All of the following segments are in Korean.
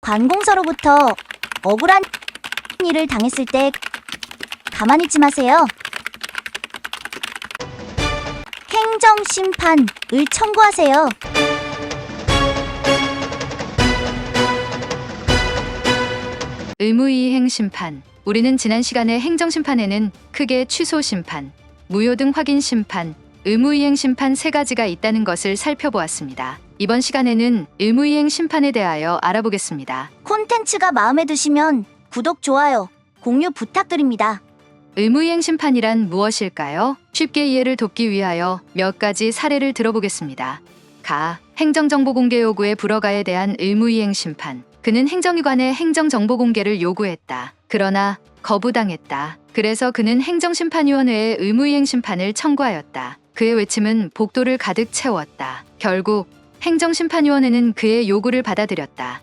관공서로부터 억울한 일을 당했을 때 가만히 있지 마세요. 행정심판을 청구하세요. 의무이행 심판. 우리는 지난 시간에 행정심판에는 크게 취소 심판, 무효 등 확인 심판, 의무이행 심판 세 가지가 있다는 것을 살펴보았습니다. 이번 시간에는 의무이행 심판에 대하여 알아보겠습니다. 콘텐츠가 마음에 드시면 구독, 좋아요, 공유 부탁드립니다. 의무이행 심판이란 무엇일까요? 쉽게 이해를 돕기 위하여 몇 가지 사례를 들어보겠습니다. 가. 행정정보 공개 요구의 불허가에 대한 의무이행 심판. 그는 행정기관에 행정정보 공개를 요구했다. 그러나 거부당했다. 그래서 그는 행정심판위원회에 의무이행 심판을 청구하였다. 그의 외침은 복도를 가득 채웠다. 결국 행정심판위원회는 그의 요구를 받아들였다.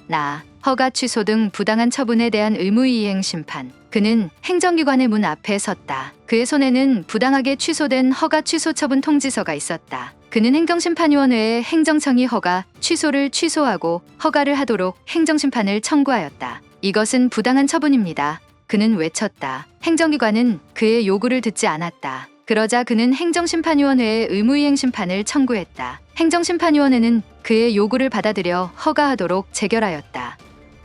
나. 허가 취소 등 부당한 처분에 대한 의무이행 심판. 그는 행정기관의 문 앞에 섰다. 그의 손에는 부당하게 취소된 허가 취소 처분 통지서가 있었다. 그는 행정심판위원회에 행정청이 허가 취소를 취소하고 허가를 하도록 행정심판을 청구하였다. 이것은 부당한 처분입니다. 그는 외쳤다. 행정기관은 그의 요구를 듣지 않았다. 그러자 그는 행정심판위원회에 의무이행 심판을 청구했다. 행정심판위원회는 그의 요구를 받아들여 허가하도록 재결하였다.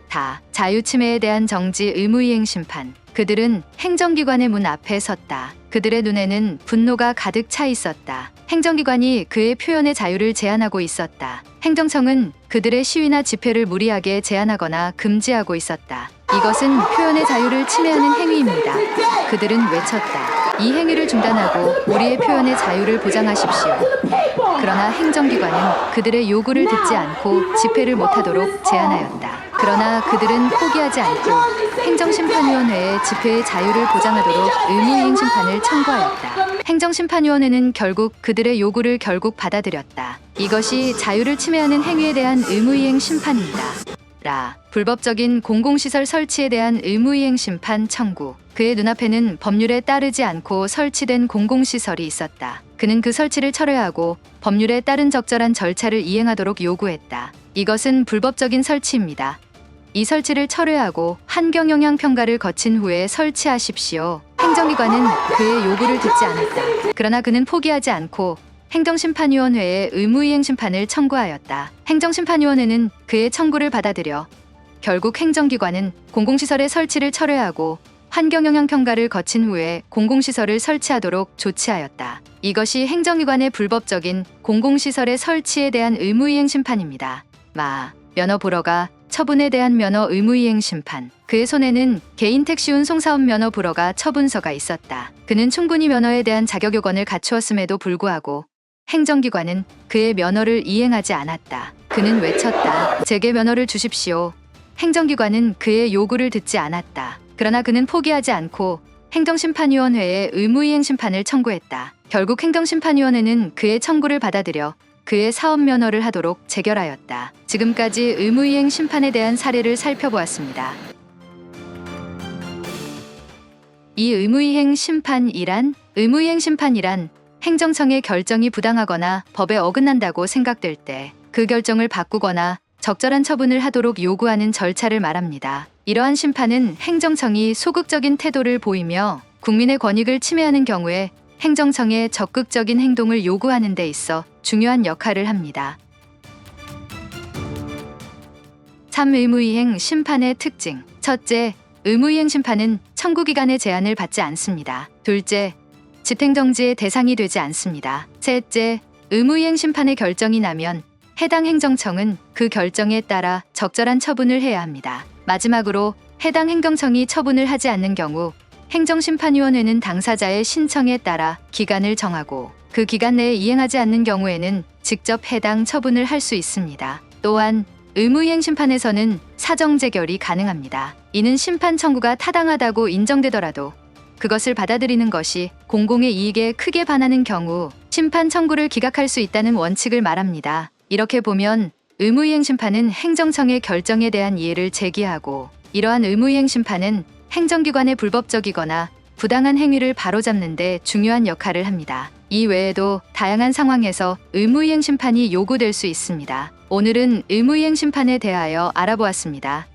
다. 자유침해에 대한 정지 의무이행 심판. 그들은 행정기관의 문 앞에 섰다. 그들의 눈에는 분노가 가득 차 있었다. 행정기관이 그의 표현의 자유를 제한하고 있었다. 행정청은 그들의 시위나 집회를 무리하게 제한하거나 금지하고 있었다. 이것은 표현의 자유를 침해하는 행위입니다. 그들은 외쳤다. 이 행위를 중단하고 우리의 표현의 자유를 보장하십시오. 그러나 행정기관은 그들의 요구를 듣지 않고 집회를 못하도록 제한하였다. 그러나 그들은 포기하지 않고 행정심판위원회에 집회의 자유를 보장하도록 의무이행 심판을 청구하였다. 행정심판위원회는 결국 그들의 요구를 받아들였다. 이것이 자유를 침해하는 행위에 대한 의무이행 심판입니다. 라. 불법적인 공공시설 설치에 대한 의무이행 심판 청구. 그의 눈앞에는 법률에 따르지 않고 설치된 공공시설이 있었다. 그는 그 설치를 철회하고 법률에 따른 적절한 절차를 이행하도록 요구했다. 이것은 불법적인 설치입니다. 이 설치를 철회하고 환경영향 평가를 거친 후에 설치하십시오. 행정기관은 그의 요구를 듣지 않았다. 그러나 그는 포기하지 않고 행정심판위원회에 의무이행 심판을 청구하였다. 행정심판위원회는 그의 청구를 받아들여 결국 행정기관은 공공시설의 설치를 철회하고 환경영향 평가를 거친 후에 공공시설을 설치하도록 조치하였다. 이것이 행정기관의 불법적인 공공시설의 설치에 대한 의무이행 심판입니다. 마. 면허 불허가 처분에 대한 면허 의무이행 심판. 그의 손에는 개인 택시운 송사업 면허 불허가 처분서가 있었다. 그는 충분히 면허에 대한 자격 요건을 갖추었음에도 불구하고 행정기관은 그의 면허를 이행하지 않았다. 그는 외쳤다. 제게 면허를 주십시오. 행정기관은 그의 요구를 듣지 않았다. 그러나 그는 포기하지 않고 행정심판위원회에 의무이행 심판을 청구했다. 결국 행정심판위원회는 그의 청구를 받아들여 그의 사업 면허를 하도록 재결하였다. 지금까지 의무이행 심판에 대한 사례를 살펴보았습니다. 이 의무이행 심판이란 행정청의 결정이 부당하거나 법에 어긋난다고 생각될 때 그 결정을 바꾸거나 적절한 처분을 하도록 요구하는 절차를 말합니다. 이러한 심판은 행정청이 소극적인 태도를 보이며 국민의 권익을 침해하는 경우에 행정청의 적극적인 행동을 요구하는 데 있어 중요한 역할을 합니다. 3. 의무이행 심판의 특징. 첫째, 의무이행 심판은 청구기간의 제한을 받지 않습니다. 둘째, 집행정지의 대상이 되지 않습니다. 셋째, 의무이행 심판의 결정이 나면 해당 행정청은 그 결정에 따라 적절한 처분을 해야 합니다. 마지막으로 해당 행정청이 처분을 하지 않는 경우 행정심판위원회는 당사자의 신청에 따라 기간을 정하고 그 기간 내에 이행하지 않는 경우에는 직접 해당 처분을 할 수 있습니다. 또한 의무이행 심판에서는 사정재결이 가능합니다. 이는 심판 청구가 타당하다고 인정되더라도 그것을 받아들이는 것이 공공의 이익에 크게 반하는 경우 심판 청구를 기각할 수 있다는 원칙을 말합니다. 이렇게 보면 의무이행 심판은 행정청의 결정에 대한 이해를 제기하고 이러한 의무이행 심판은 행정기관의 불법적이거나 부당한 행위를 바로잡는 데 중요한 역할을 합니다. 이 외에도 다양한 상황에서 의무이행 심판이 요구될 수 있습니다. 오늘은 의무이행 심판에 대하여 알아보았습니다.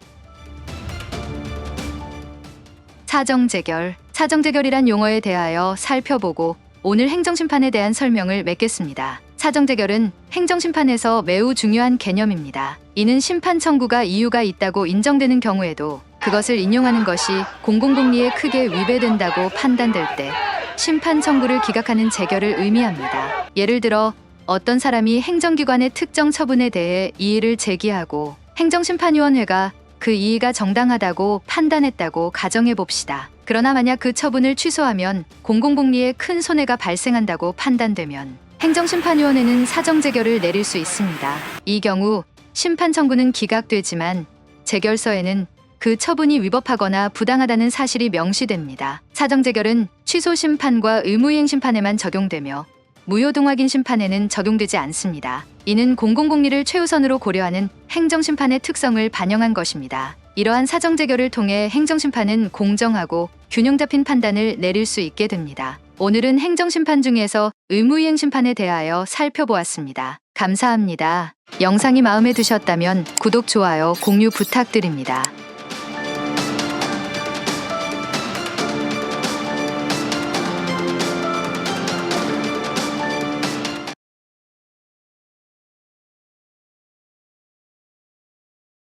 사정재결이란 용어에 대하여 살펴보고 오늘 행정심판에 대한 설명을 맺겠습니다. 사정재결은 행정심판에서 매우 중요한 개념입니다. 이는 심판 청구가 이유가 있다고 인정되는 경우에도 그것을 인용하는 것이 공공복리에 크게 위배된다고 판단될 때 심판 청구를 기각하는 재결을 의미합니다. 예를 들어 어떤 사람이 행정기관의 특정 처분에 대해 이의를 제기하고 행정심판위원회가 그 이의가 정당하다고 판단했다고 가정해 봅시다. 그러나 만약 그 처분을 취소하면 공공복리에 큰 손해가 발생한다고 판단되면 행정심판위원회는 사정재결을 내릴 수 있습니다. 이 경우 심판 청구는 기각되지만 재결서에는 그 처분이 위법하거나 부당하다는 사실이 명시됩니다. 사정재결은 취소 심판과 의무이행 심판에만 적용되며 무효동확인 심판에는 적용되지 않습니다. 이는 공공복리를 최우선으로 고려하는 행정심판의 특성을 반영한 것입니다. 이러한 사정재결을 통해 행정심판은 공정하고 균형 잡힌 판단을 내릴 수 있게 됩니다. 오늘은 행정심판 중에서 의무이행 심판에 대하여 살펴보았습니다. 감사합니다. 영상이 마음에 드셨다면 구독, 좋아요, 공유 부탁드립니다.